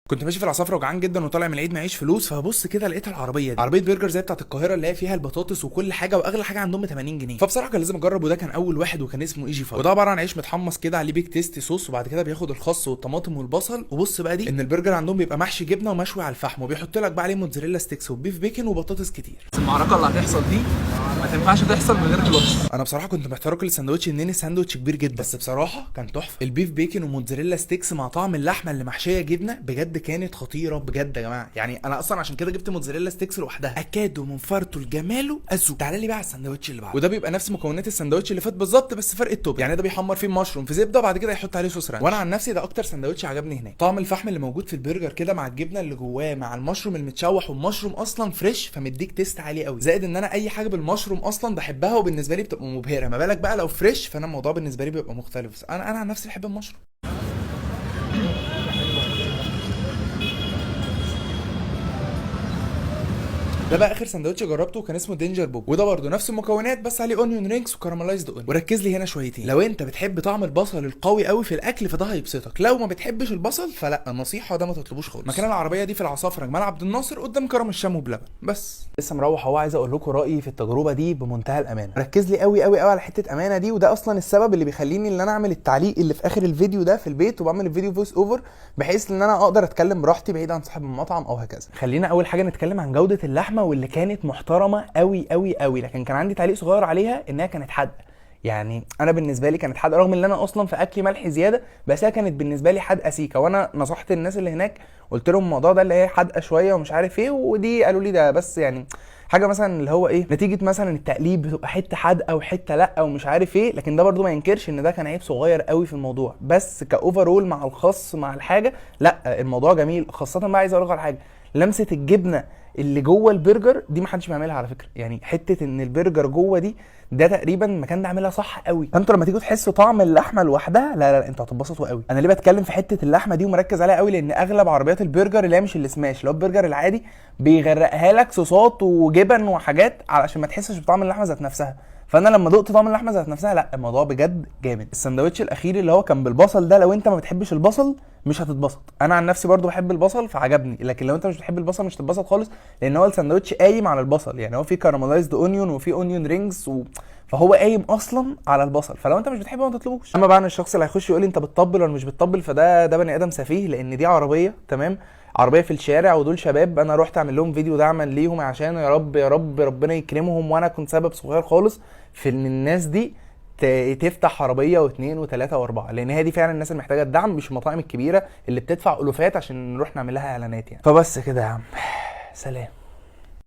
كنت ماشي في العصافره وجعان جدا وطالع من العيد معيش فلوس، فببص كده لقيت العربيه دي عربيه برجر زي بتاعه القاهره اللي هي فيها البطاطس وكل حاجه، واغلى حاجه عندهم ب 80 جنيه. فبصراحه كان لازم اجرب، وده كان اول واحد وكان اسمه ايجي فاي، وده عباره عن عيش متحمص كده عليه بيك تيستي صوص، وبعد كده بياخد الخس والطماطم والبصل. وبص بقى دي ان البرجر عندهم بيبقى محشي جبنه ومشوي على الفحم، وبيحط لك بقى عليه موتزاريلا ستيكس وبيف بيكن وبطاطس كتير. بس المعركه اللي هتحصل دي ما تنفعش تحصل من غير كلوبس. انا بصراحه كنت محتار اكل الساندوتش منين، الساندوتش كبير جدا بس بصراحه كان تحفه. البيف بيكن وموتزاريلا ستيكس مع طعم اللحمه اللي محشيه جبنه بجد كانت خطيره بجد يا جماعه. يعني انا اصلا عشان كده جبت موتزاريلا ستيكس لوحدها، اكادوا من فرطه لجماله ازو. تعالى لي بقى على الساندوتش اللي بعده، وده بيبقى نفس مكونات الساندوتش اللي فات بالظبط بس فرق التوب. يعني ده بيحمر فيه المشروم في زبده وبعد كده يحط عليه صوص رانش. وانا عن نفسي ده اكتر ساندوتش عجبني هناك، طعم الفحم اللي موجود في البرجر كده مع الجبنه اللي جواه مع المشروم المتشوح، والمشروم اصلا فريش فمديك تيست عالي قوي. زائد ان انا اي حاجه بالمشروم اصلا بحبها وبالنسبه لي بتبقى مبهره، ما بالك بقى لو فريش، فانا الموضوع بالنسبه لي بيبقى مختلف. انا عن نفسي بحب المشروم. ده بقى اخر سندوتش جربته وكان اسمه دينجر بوب، وده برده نفس المكونات بس عليه اونيون رينجز وكارملايزد اونيون. وركز لي هنا شويتين، لو انت بتحب طعم البصل القوي قوي في الاكل فده هيبسطك، لو ما بتحبش البصل فلا، النصيحه ده ما تطلبوش خالص. مكان العربيه دي في العصافره جمال عبد الناصر قدام كرم الشام وبلبن. بس لسه مروح اهو، عايز اقول لكم رايي في التجربه دي بمنتهى الامانه. ركز لي قوي قوي قوي على حته امانه دي، وده اصلا السبب اللي بيخليني ان انا اعمل التعليق اللي في اخر الفيديو ده في البيت، وبعمل الفيديو فويس اوفر بحيث ان انا اقدر اتكلم براحتي بعيد عن صاحب المطعم او هكذا. خلينا اول حاجه نتكلم عن جوده اللحمه واللي كانت محترمه قوي قوي قوي، لكن كان عندي تعليق صغير عليها انها كانت حادقه. يعني انا بالنسبه لي كانت حادقه، رغم ان انا اصلا في اكلي ملح زياده، بس هي كانت بالنسبه لي حادقه سيكه. وانا نصحت الناس اللي هناك قلت لهم الموضوع ده اللي هي حادقه شويه ومش عارف ايه، ودي قالوا لي ده بس يعني حاجه مثلا اللي هو ايه، نتيجه مثلا التقليب بتبقى حته حادقه وحته لا ومش عارف ايه، لكن ده برضو ما ينكرش ان ده كان عيب صغير قوي في الموضوع. بس كاوفرول مع الخس مع الحاجه لا، الموضوع جميل. خاصه بقى عايز اقول لك على حاجه، لمسه الجبنه اللي جوه البرجر دي ما حدش بيعملها على فكره. يعني حته ان البرجر جوه دي، ده تقريبا المكان ده عاملها صح قوي. فانتوا لما تيجوا تحسوا طعم اللحمه لوحدها لا انتوا هتتبسطوا قوي. انا ليه بتكلم في حته اللحمه دي ومركز عليها قوي، لان اغلب عربيات البرجر اللي هي مش السماش، اللي هو البرجر العادي، بيغرقها لك صوصات وجبن وحاجات علشان ما تحسش بطعم اللحمه ذات نفسها. فانا لما دقت طعم اللحمه ذات نفسها لا، الموضوع بجد جامد. السندوتش الاخير اللي هو كان بالبصل ده، لو انت ما بتحبش البصل مش هتتبسط. انا عن نفسي برضو بحب البصل فعجبني، لكن لو انت مش بتحب البصل مش هتتبسط خالص، لان هو السندوتش قايم على البصل. يعني هو فيه كارملايزد اونيون وفيه اونيون رينجز فهو قايم اصلا على البصل، فلو انت مش بتحبه ما تطلبوش. اما بقى انا الشخص اللي هيخش يقول لي انت بتطبل ولا مش بتطبل، فده بني ادم سفيه، لان دي عربيه تمام، عربيه في الشارع، ودول شباب انا رحت اعمل لهم فيديو دعما ليهم عشان يا رب يا رب ربنا يكرمهم، وانا كنت سبب صغير خالص في ان الناس دي تفتح عربيه واثنين وثلاثه واربعه، لان هي دي فعلا الناس اللي محتاجه الدعم، مش المطاعم الكبيره اللي بتدفع الوفات عشان نروح نعمل لها اعلانات يعني. فبس كده يا عم، سلام.